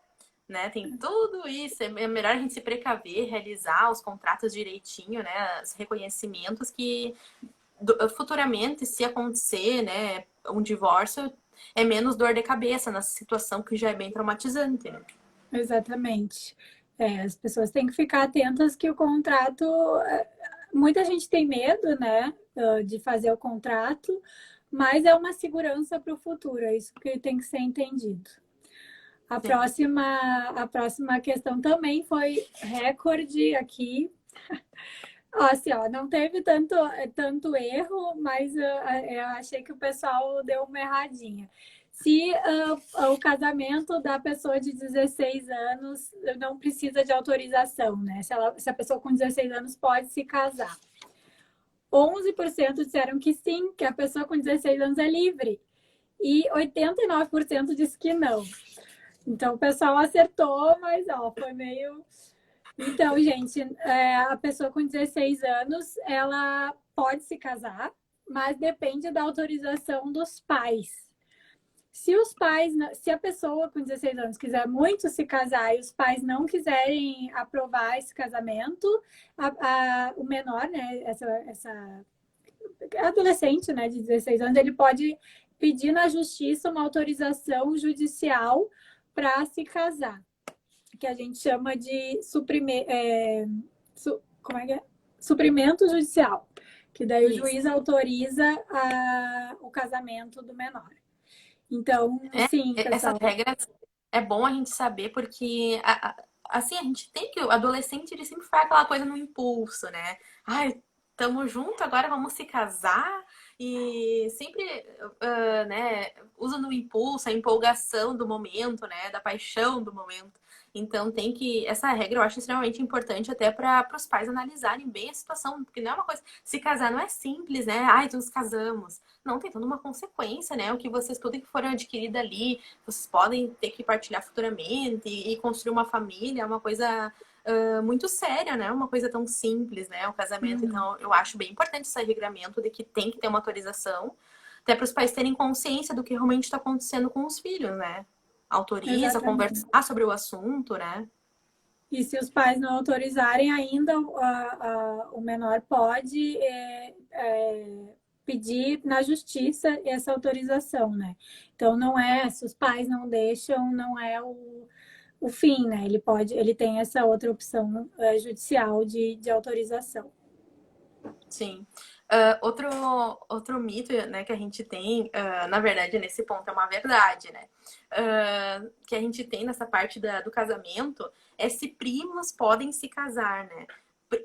Né? Tem tudo isso, é melhor a gente se precaver, realizar os contratos direitinho, né? Os reconhecimentos que futuramente, se acontecer, né, um divórcio, é menos dor de cabeça nessa situação que já é bem traumatizante, né? Exatamente. As pessoas têm que ficar atentas que o contrato. Muita gente tem medo, né, de fazer o contrato, mas é uma segurança para o futuro, é isso que tem que ser entendido. A próxima questão também foi recorde aqui. Ó, assim, ó, não teve tanto erro, mas eu achei que o pessoal deu uma erradinha. Se o casamento da pessoa de 16 anos não precisa de autorização, né? Se a pessoa com 16 anos pode se casar. 11% disseram que sim, que a pessoa com 16 anos é livre. E 89% disse que não. Então, o pessoal acertou, mas ó, foi meio... Então, gente, a pessoa com 16 anos, ela pode se casar, mas depende da autorização dos pais. Se a pessoa com 16 anos quiser muito se casar e os pais não quiserem aprovar esse casamento, o menor, né, essa adolescente, né, de 16 anos, ele pode pedir na justiça uma autorização judicial para se casar, que a gente chama de como é que é? Suprimento judicial, que daí o juiz autoriza o casamento do menor. Então, sim, Essas pessoal. regras é bom a gente saber porque assim a gente tem que o adolescente ele sempre faz aquela coisa no impulso, né? Ai, tamo junto, agora vamos se casar e sempre, né, usa no impulso, a empolgação do momento, né, da paixão do momento. Então tem que essa regra eu acho extremamente importante até para os pais analisarem bem a situação, porque não é uma coisa, se casar não é simples, né? Ai, nos casamos. Não, tem toda uma consequência, né? O que vocês, tudo que foram adquirido ali, vocês podem ter que partilhar futuramente e construir uma família, é uma coisa muito séria, né? Uma coisa tão simples, né? O casamento. Então, eu acho bem importante esse regramento de que tem que ter uma autorização, até para os pais terem consciência do que realmente está acontecendo com os filhos, né? Autoriza, Exatamente. conversar sobre o assunto, né? E se os pais não autorizarem ainda, o menor pode pedir na justiça essa autorização, né? Então não é, se os pais não deixam, não é o fim, né? Ele tem essa outra opção judicial de autorização. Sim. Outro mito, né, que a gente tem, na verdade, nesse ponto é uma verdade, né? Que a gente tem nessa parte do casamento é se primos podem se casar, né?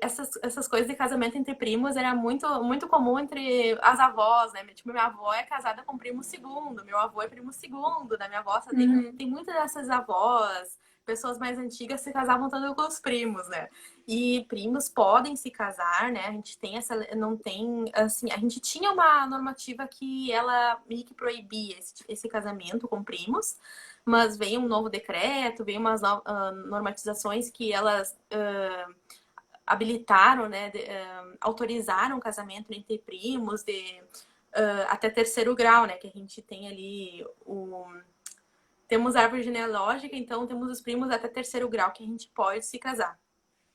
Essas coisas de casamento entre primos era muito comum entre as avós, né? Tipo, minha avó é casada com primo segundo, meu avô é primo segundo, da minha avó tem muitas dessas avós, pessoas mais antigas se casavam tanto com os primos, né? E primos podem se casar, né? A gente tem não tem, assim, a gente tinha uma normativa que ela meio que proibia esse casamento com primos, mas veio um novo decreto, veio umas normatizações que elas habilitaram, né? Autorizaram o casamento entre primos até terceiro grau, né? Que a gente tem ali temos árvore genealógica, então temos os primos até terceiro grau que a gente pode se casar.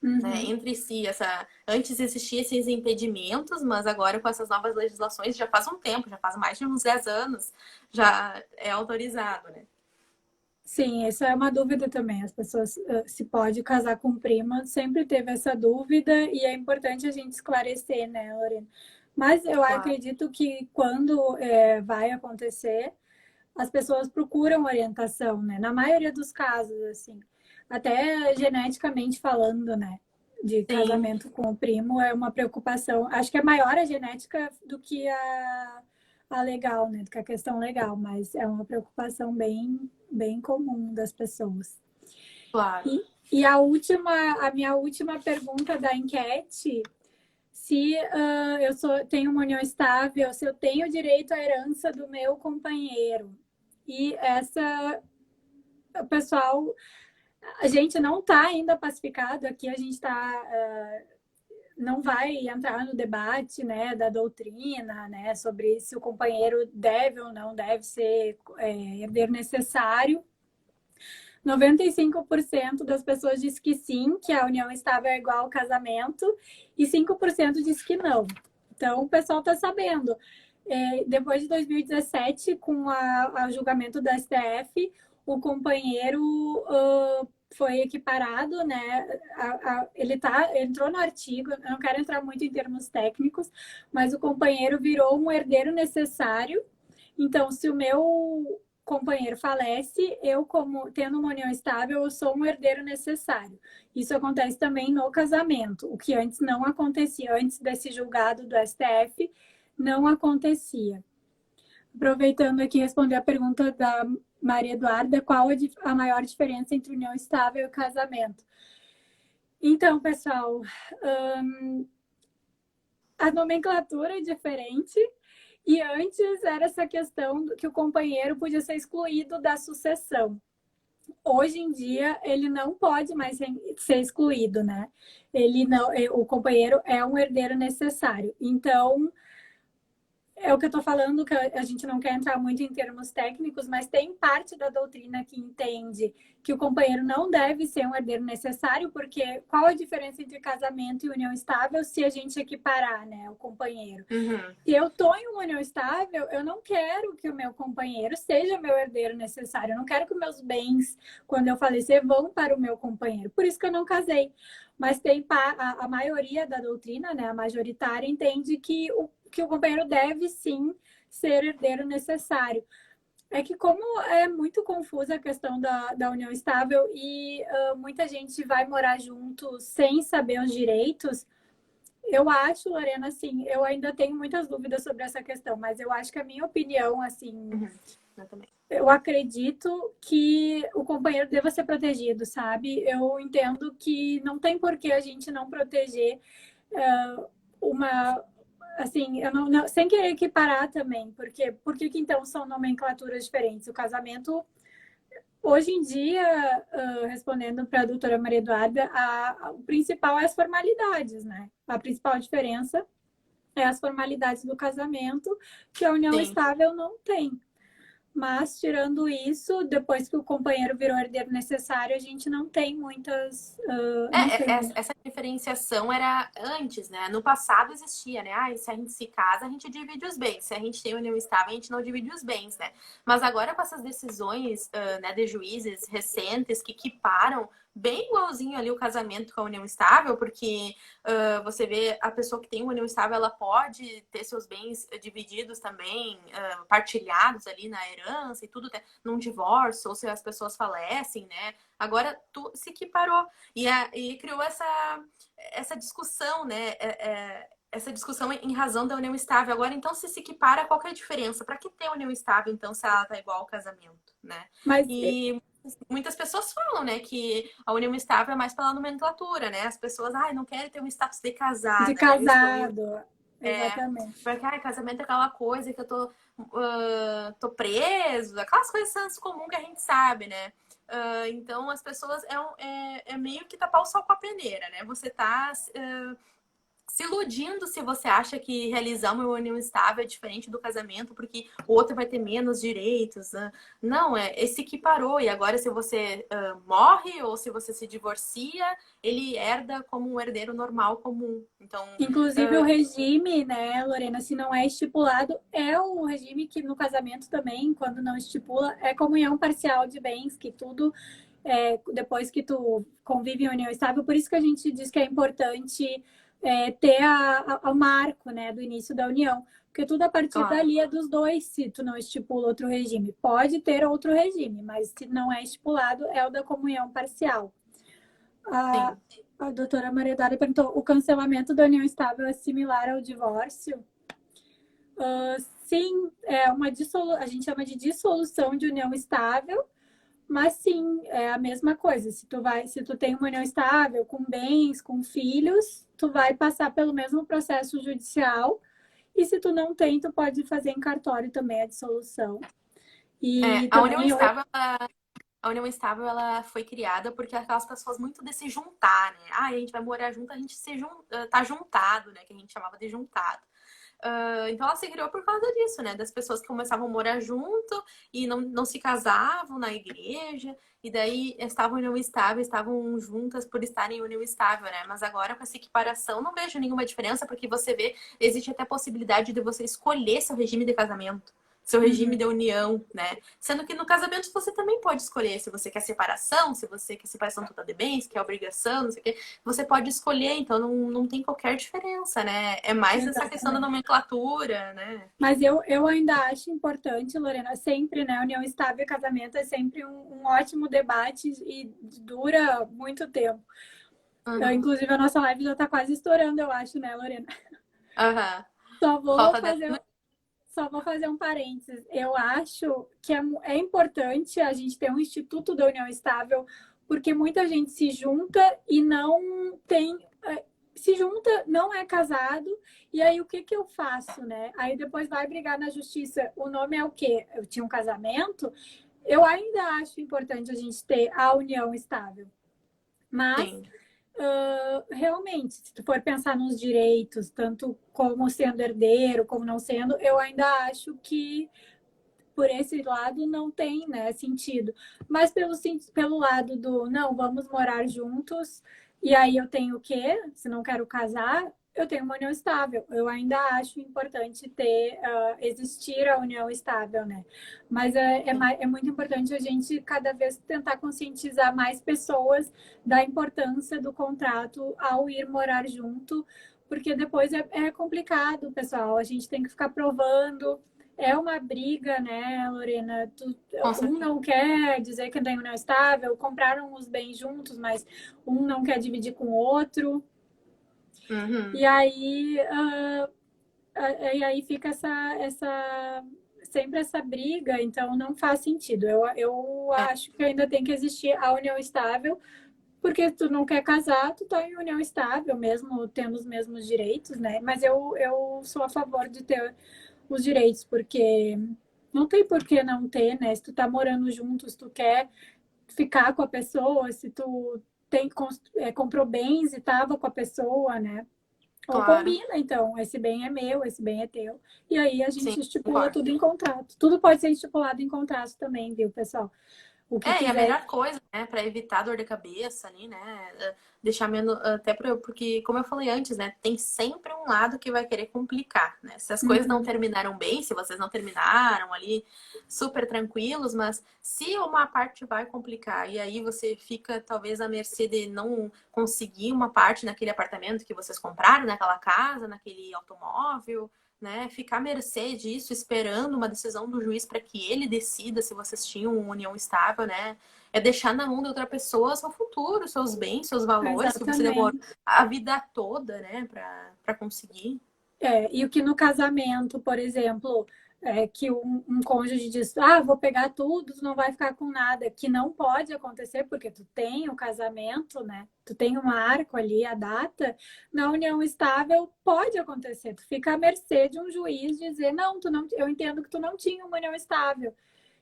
Né, entre si, antes existiam esses impedimentos, mas agora com essas novas legislações já faz um tempo, já faz mais de uns 10 anos, já é autorizado, né? Sim, essa é uma dúvida também. As pessoas se pode casar com prima, sempre teve essa dúvida e é importante a gente esclarecer, né, Lorena? Mas eu acredito que quando vai acontecer, as pessoas procuram orientação, né? Na maioria dos casos, assim. Até geneticamente falando, né? De casamento com o primo é uma preocupação. Acho que é maior a genética do que a legal, né? Do que a questão legal, mas é uma preocupação bem comum das pessoas. Claro. E a minha última pergunta da enquete, se tenho uma união estável, se eu tenho direito à herança do meu companheiro. E o pessoal, a gente não está ainda pacificado aqui, a gente não vai entrar no debate, né, da doutrina, né, sobre se o companheiro deve ou não deve ser herdeiro necessário. 95% das pessoas diz que sim, que a união estável é igual ao casamento, e 5% diz que não. Então, o pessoal está sabendo. Depois de 2017, com o julgamento da STF, o companheiro foi equiparado, né? Ele entrou no artigo, eu não quero entrar muito em termos técnicos, mas o companheiro virou um herdeiro necessário. Então, se o meu companheiro falece, eu, como tendo uma união estável, eu sou um herdeiro necessário. Isso acontece também no casamento, o que antes não acontecia, antes desse julgado do STF, não acontecia. Aproveitando aqui, responder a pergunta da Maria Eduarda, qual a maior diferença entre união estável e casamento? Então, pessoal, a nomenclatura é diferente. E antes era essa questão que o companheiro podia ser excluído da sucessão. Hoje em dia, ele não pode mais ser excluído, né? Ele não, o companheiro é um herdeiro necessário. Então, é o que eu estou falando, que a gente não quer entrar muito em termos técnicos, mas tem parte da doutrina que entende que o companheiro não deve ser um herdeiro necessário, porque qual a diferença entre casamento e união estável se a gente equiparar, né, o companheiro? Uhum. Se eu estou em uma união estável, eu não quero que o meu companheiro seja meu herdeiro necessário. Eu não quero que meus bens, quando eu falecer, vão para o meu companheiro. Por isso que eu não casei. Mas tem a maioria da doutrina, né, a majoritária, entende que o companheiro deve sim ser herdeiro necessário. É que como é muito confusa a questão da união estável e muita gente vai morar junto sem saber os direitos, eu acho, Lorena, assim, eu ainda tenho muitas dúvidas sobre essa questão, mas eu acho que a minha opinião, assim, Eu também. eu acredito que o companheiro deva ser protegido, sabe? Eu entendo que não tem por que a gente não proteger uma, assim, eu não, sem querer equiparar também, porque por que então são nomenclaturas diferentes? O casamento, hoje em dia, respondendo para a doutora Maria Eduarda, o principal é as formalidades, né? A principal diferença é as formalidades do casamento, que a união Sim. estável não tem. Mas, tirando isso, depois que o companheiro virou herdeiro necessário, a gente não tem muitas. Essa diferenciação era antes, né? No passado existia, né? Ah, se a gente se casa, a gente divide os bens. Se a gente tem união estável, a gente não divide os bens, né? Mas agora, com essas decisões né, de juízes recentes que equiparam bem igualzinho ali o casamento com a união estável, porque você vê a pessoa que tem uma união estável, ela pode ter seus bens divididos também, partilhados ali na herança e tudo, num divórcio, ou se as pessoas falecem, né? Agora se equiparou e criou essa discussão, né? Essa discussão em razão da união estável. Agora, então, se equipara, qual que é a diferença? Para que ter união estável, então, se ela tá igual ao casamento, né? Mas E muitas pessoas falam, né, que a união estável é mais pela nomenclatura, né? As pessoas, não querem ter um status de casada, de né? Eu escolhi casado, exatamente. porque casamento é aquela coisa que eu tô preso, aquelas coisas senso comum que a gente sabe, né? Então as pessoas é meio que tapar o sol com a peneira, né? Você tá se iludindo se você acha que realizar uma união estável é diferente do casamento, porque o outro vai ter menos direitos. Né? Não, esse equiparou. E agora, se você morre ou se você se divorcia, ele herda como um herdeiro normal comum. Então, Inclusive, o regime, né, Lorena, se não é estipulado, é o regime que no casamento também, quando não estipula, é comunhão parcial de bens, que tudo. Depois que tu convive em união estável, por isso que a gente diz que é importante ter o marco, né, do início da união, porque tudo a partir claro. dali é dos dois, se tu não estipula outro regime. Pode ter outro regime, mas se não é estipulado, é o da comunhão parcial. A doutora Maria Eduarda perguntou, o cancelamento da união estável é similar ao divórcio? Sim, a gente chama de dissolução de união estável, mas sim, é a mesma coisa. Se tu tem uma união estável, com bens, com filhos, tu vai passar pelo mesmo processo judicial. E se tu não tem, tu pode fazer em cartório também a dissolução. E A também união estável, ela foi criada porque aquelas pessoas muito de se juntar, né? A gente vai morar junto, a gente tá juntado, né? Que a gente chamava de juntado. Então ela se criou por causa disso, né? Das pessoas que começavam a morar junto e não se casavam na igreja, e daí estavam em união estável, estavam juntas por estarem em união estável, né? Mas agora com essa equiparação não vejo nenhuma diferença, porque você vê, existe até a possibilidade de você escolher seu regime de casamento. seu regime Uhum. de união, né? Sendo que no casamento você também pode escolher se você quer separação, se você quer separação total de bens, quer obrigação, não sei o quê. Você pode escolher, então não tem qualquer diferença, né? É mais essa questão da Exatamente. nomenclatura, né? Mas eu ainda acho importante, Lorena, sempre, né? União estável e casamento é sempre um ótimo debate e dura muito tempo. Uhum. Inclusive, a nossa live já está quase estourando, eu acho, né, Lorena? Uhum. Só vou Falta 10 fazer, minutos. só vou fazer um parênteses. Eu acho que é importante a gente ter um Instituto da União Estável, porque muita gente se junta e não tem. Se junta, não é casado, e aí o que que eu faço, né? Aí depois vai brigar na justiça. O nome é o quê? Eu tinha um casamento. Eu ainda acho importante a gente ter a união estável. Mas Sim. realmente, se tu for pensar nos direitos, tanto como sendo herdeiro, como não sendo, eu ainda acho que por esse lado não tem, né, sentido. Mas pelo lado do não, vamos morar juntos, e aí eu tenho o quê? Se não quero casar, eu tenho uma união estável. Eu ainda acho importante ter, existir a união estável, né? Mas é muito importante a gente cada vez tentar conscientizar mais pessoas da importância do contrato ao ir morar junto, porque depois é complicado, pessoal. A gente tem que ficar provando, é uma briga, né, Lorena? Com Um certeza. não quer dizer que tem união estável, compraram os bens juntos, mas um não quer dividir com o outro. Uhum. E aí fica sempre essa briga, então não faz sentido. Eu É. acho que ainda tem que existir a união estável, porque tu não quer casar, tu tá em união estável, mesmo tendo os mesmos direitos, né? Mas eu sou a favor de ter os direitos, porque não tem por que não ter, né? Se tu tá morando junto, se tu quer ficar com a pessoa, se tu comprou bens e tava com a pessoa, né? Ou Claro. combina, então, esse bem é meu, esse bem é teu. E aí a Sim, gente estipula concordo. tudo em contrato. Tudo pode ser estipulado em contrato também, viu, pessoal? O que É, e a quiser. melhor coisa, né, para evitar dor de cabeça ali, né, deixar menos, até porque, como eu falei antes, né, tem sempre um lado que vai querer complicar, né? Se as coisas não Uhum. terminaram bem, se vocês não terminaram ali super tranquilos, mas se uma parte vai complicar e aí você fica talvez à mercê de não conseguir uma parte naquele apartamento que vocês compraram, naquela casa, naquele automóvel, né, ficar à mercê disso, esperando uma decisão do juiz para que ele decida se vocês tinham uma união estável, né? É deixar na mão de outra pessoa seu futuro, seus bens, seus valores, que você demorou Exatamente. a vida toda, né, para conseguir. E o que no casamento, por exemplo, que um cônjuge diz, vou pegar tudo, tu não vai ficar com nada, que não pode acontecer, porque tu tem o casamento, né? Tu tem um marco ali, a data, na união estável pode acontecer. Tu fica à mercê de um juiz dizer, não, tu não, eu entendo que tu não tinha uma união estável.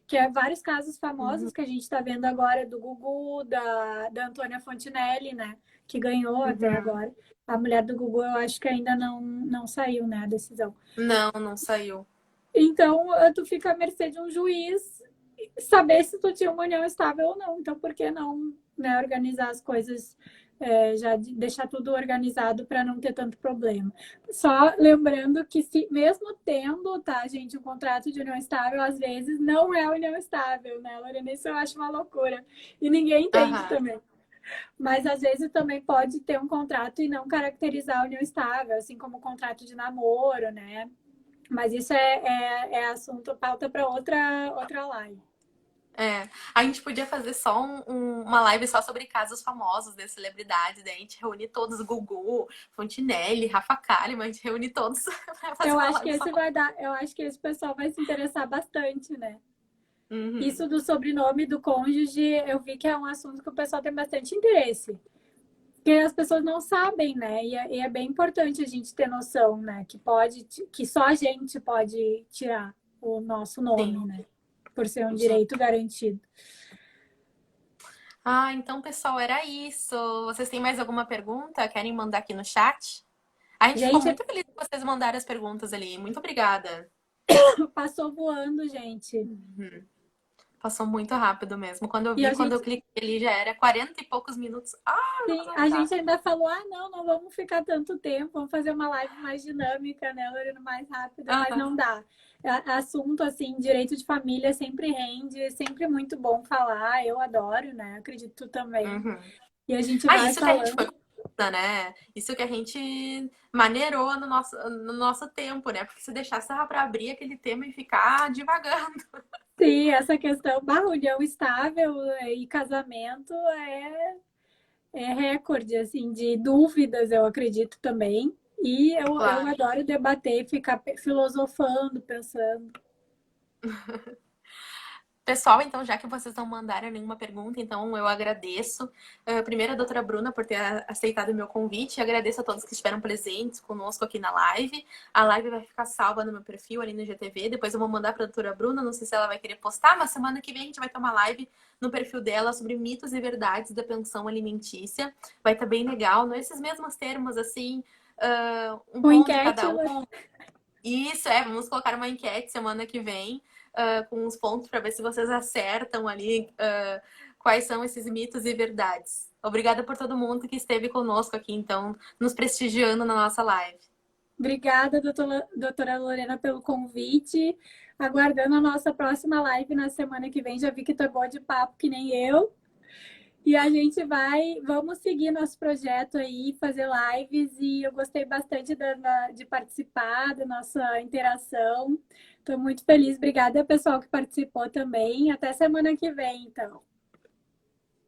Que é vários casos Uhum, famosos que a gente está vendo agora do Gugu, da Antônia Fontinelli, né? Que ganhou até uhum. agora. A mulher do Gugu, eu acho que ainda não saiu, né, a decisão. Não, não saiu. Então, tu fica à mercê de um juiz saber se tu tinha uma união estável ou não. Então, por que não, né, organizar as coisas, já deixar tudo organizado para não ter tanto problema? Só lembrando que se mesmo tendo, tá, gente, um contrato de união estável, às vezes não é união estável, né, Lorena? Isso eu acho uma loucura. E ninguém entende Aham. também. Mas às vezes também pode ter um contrato e não caracterizar a união estável, assim como o contrato de namoro, né? Mas isso é assunto, pauta para outra live. É, a gente podia fazer só uma live só sobre casos famosos de celebridades, daí a gente reúne todos, Gugu, Fontinelli, Rafa Kalimann, a gente reúne todos pra fazer Eu uma acho que live só. esse vai dar, eu acho que esse pessoal vai se interessar bastante, né? Uhum. Isso do sobrenome do cônjuge, eu vi que é um assunto que o pessoal tem bastante interesse. Porque as pessoas não sabem, né? E é bem importante a gente ter noção, né? Que só a gente pode tirar o nosso Sim, nome, né? Por ser um sim. direito garantido. Ah, então, pessoal, era isso. Vocês têm mais alguma pergunta? Querem mandar aqui no chat? A gente ficou Gente, muito feliz que vocês mandaram as perguntas ali. Muito obrigada. passou voando, gente. Uhum. Passou muito rápido mesmo. Quando eu E a vi, quando eu gente, cliquei ali, já era 40 e poucos minutos. Ah, já sim, passou a muito gente rápido. ainda falou, ah, não vamos ficar tanto tempo, vamos fazer uma live mais dinâmica, né, Lorena, mais rápida, mas Aham. não dá. Assunto, assim, direito de família sempre rende, é sempre muito bom falar, eu adoro, né, acredito tu também. Uhum. E a gente Ah, vai isso que a gente foi falando. conversando, né? Isso que a gente maneirou no nosso tempo, né? Porque se deixasse dava pra abrir aquele tema e ficar divagando. Sim, essa questão, união estável e casamento é recorde, assim, de dúvidas, eu acredito também. E eu Claro. adoro debater, ficar filosofando, pensando. Pessoal, então, já que vocês não mandaram nenhuma pergunta, então eu agradeço. Primeiro, a doutora Bruna, por ter aceitado o meu convite. E agradeço a todos que estiveram presentes conosco aqui na live. A live vai ficar salva no meu perfil ali no GTV. Depois eu vou mandar para a doutora Bruna. Não sei se ela vai querer postar, mas semana que vem a gente vai ter uma live no perfil dela sobre mitos e verdades da pensão alimentícia. Vai estar bem legal, nesses mesmos termos, assim, um Com ponto de enquete, cada um. Isso, vamos colocar uma enquete semana que vem, com uns pontos para ver se vocês acertam ali quais são esses mitos e verdades. Obrigada por todo mundo que esteve conosco aqui, então, nos prestigiando na nossa live. obrigada, doutora Lorena, pelo convite. Aguardando a nossa próxima live na semana que vem. Já vi que tu é boa de papo, que nem eu. E a gente vamos seguir nosso projeto aí, fazer lives. E eu gostei bastante de participar da nossa interação. Estou muito feliz. Obrigada, pessoal, que participou também. Até semana que vem, então.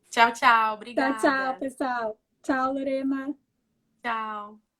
Tchau, tchau. Tchau, tchau, Obrigada. pessoal. Tchau, Lorena. Tchau.